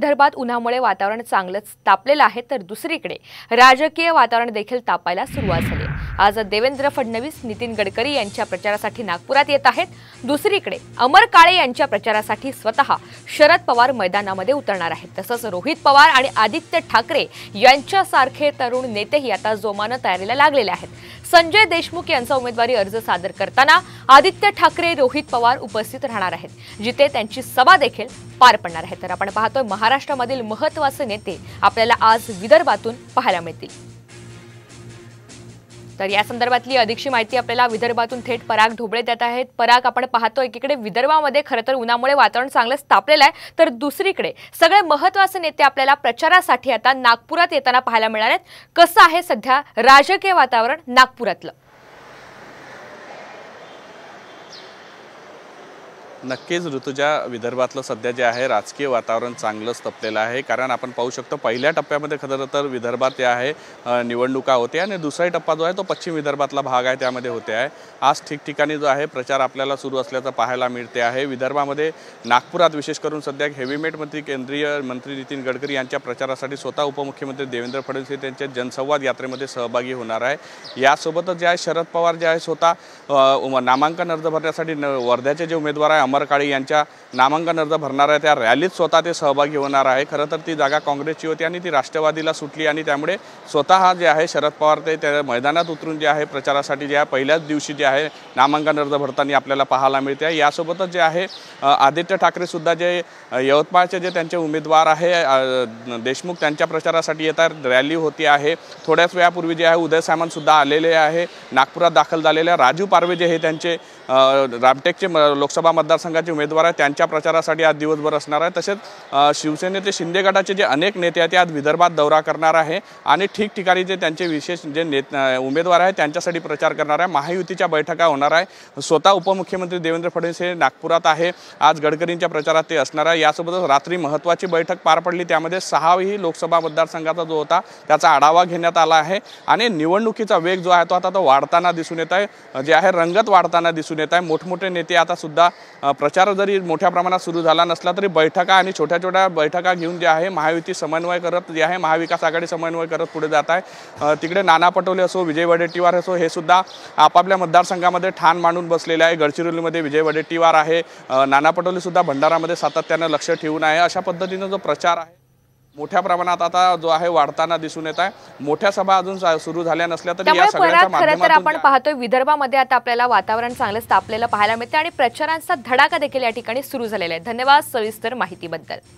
विदर्भात उन्हामुळे वातावरण चांगलंच तापलेलं आहे, तर दुसरीकडे राजकीय वातावरण देखील तापायला सुरुवात झाली आहे। आज देवेंद्र फडणवीस, नितीन गडकरी यांच्या प्रचारासाठी नागपुरात येत आहेत। दुसरीकडे अमर काळे यांच्या प्रचारासाठी स्वतः शरद पवार मैदानामध्ये उतरणार आहेत। तसंच रोहित पवार आणि आदित्य ठाकरे यांच्यासारखे तरुण नेतेही आता जोमानं तयारीला लागलेले आहेत। संजय देशमुख यांचा उमेदवारी अर्ज सादर करताना आदित्य ठाकरे, रोहित पवार उपस्थित राहणार आहेत, जिथे त्यांची सभा देखील पार पडणार आहे। तर आपण पाहतोय महाराष्ट्रामधील महत्त्वाचे नेते आपल्याला आज विदर्भातून पाहायला मिळतील। तर या संदर्भातली अधिकची माहिती आपल्याला विदर्भातून थेट पराग ढोबळे देत आहेत। पराग, आपण पाहतोय एकीकडे विदर्भामध्ये खरं तर उन्हामुळे वातावरण चांगलंच तापलेलं आहे, तर दुसरीकडे सगळे महत्त्वाचे नेते आपल्याला प्रचारासाठी आता नागपुरात येताना पाहायला मिळणार आहेत। कसं आहे सध्या राजकीय वातावरण नागपुरातलं? नक्कीच ऋतुजा, विदर्भातलं सध्या जे आहे राजकीय वातावरण चांगलंच तपलेलं आहे। कारण आपण पाहू शकतो पहिल्या टप्प्यामध्ये खरं तर विदर्भात जे आहे निवडणुका होते आणि दुसरा टप्पा जो आहे तो पश्चिम विदर्भातला भाग आहे, त्यामध्ये होते आहे। आज ठिकठिकाणी जो आहे प्रचार आपल्याला सुरू असल्याचं पाहायला मिळते आहे। विदर्भामध्ये नागपुरात विशेष करून सध्या हेवीमेट मंत्री, केंद्रीय मंत्री नितीन गडकरी यांच्या प्रचारासाठी स्वतः उपमुख्यमंत्री देवेंद्र फडणवीस हे त्यांच्या जनसंवाद यात्रेमध्ये सहभागी होणार आहे। यासोबतच जे आहे शरद पवार जे आहे स्वतः नामांकन अर्ज भरण्यासाठी वर्ध्याचे जे उमेदवार आहे अमर काळे यांच्या नामांकन अर्ज भरणार आहे, त्या रॅलीत स्वतः ते सहभागी होणार आहे। खरं तर ती जागा काँग्रेसची होती आणि ती राष्ट्रवादीला सुटली आणि त्यामुळे स्वतः जे आहे शरद पवार ते त्या मैदानात उतरून जे आहे प्रचारासाठी जे आहे पहिल्याच दिवशी जे आहे नामांकन अर्ज भरताना आपल्याला पाहायला मिळते आहे। यासोबतच जे आहे आदित्य ठाकरे सुद्धा जे यवतमाळचे जे त्यांचे उमेदवार आहे देशमुख त्यांच्या प्रचारासाठी येत आहेत, रॅली होती आहे। थोड्याच वेळापूर्वी जे आहे उदय सामंत सुद्धा आलेले आहे, नागपुरात दाखल झालेले राजू पारवे जे हे त्यांचे रामटेकचे लोकसभा मतदारसंघाचे उमेदवार आहेत, त्यांच्या प्रचारासाठी आज दिवसभर असणार आहे। तसेच शिवसेनेचे शिंदे गटाचे जे अनेक नेते आहेत ते आज विदर्भात दौरा करणार आहे आणि ठिकठिकाणी जे त्यांचे विशेष जे उमेदवार आहेत त्यांच्यासाठी प्रचार करणार आहे। महायुतीच्या बैठका होणार आहे। स्वतः उपमुख्यमंत्री देवेंद्र फडणवीस हे नागपुरात आहे, आज गडकरींच्या प्रचारात ते असणार आहे। यासोबतच रात्री महत्त्वाची बैठक पार पडली, त्यामध्ये 6ही लोकसभा मतदारसंघाचा जो होता त्याचा आढावा घेण्यात आला आहे आणि निवडणुकीचा वेग जो आहे तो आता वाढताना दिसून येत आहे, जे आहे रंगत वाढताना दिसून येत आहे। मोठमोठे नेते आता सुद्धा प्रचार जरी मोठ्या प्रमाणात सुरू झाला नसला तरी बैठका आणि छोट्या छोट्या बैठका घेऊन जे आहे महायुती समन्वय करत जे आहे महाविकास आघाडी समन्वय करत पुढे जात आहे। तिकडे नाना पटोले असो, विजय वडेट्टीवार असो, हे सुद्धा आपापल्या मतदारसंघामध्ये ठाण मांडून बसलेले आहे। गडचिरोलीमध्ये विजय वडेट्टीवार आहे, नाना पटोले सुद्धा भंडारामध्ये सातत्याने लक्ष ठेवून आहे। अशा पद्धतीने जो प्रचार आहे मोठ्या प्रमाणात आता जो आहे वाढताना दिसून येत आहे। मोठ्या सभा अजून सुरू झाल्या नसल्या तरी या सगळ्याच्या माध्यमातून आपण पाहतोय विदर्भामध्ये आता आपल्याला वातावरण चांगलंच तापलेलं पाहायला मिळते आणि प्रचारांचा धडाका देखील या ठिकाणी सुरू झालेला आहे। धन्यवाद सविस्तर माहितीबद्दल।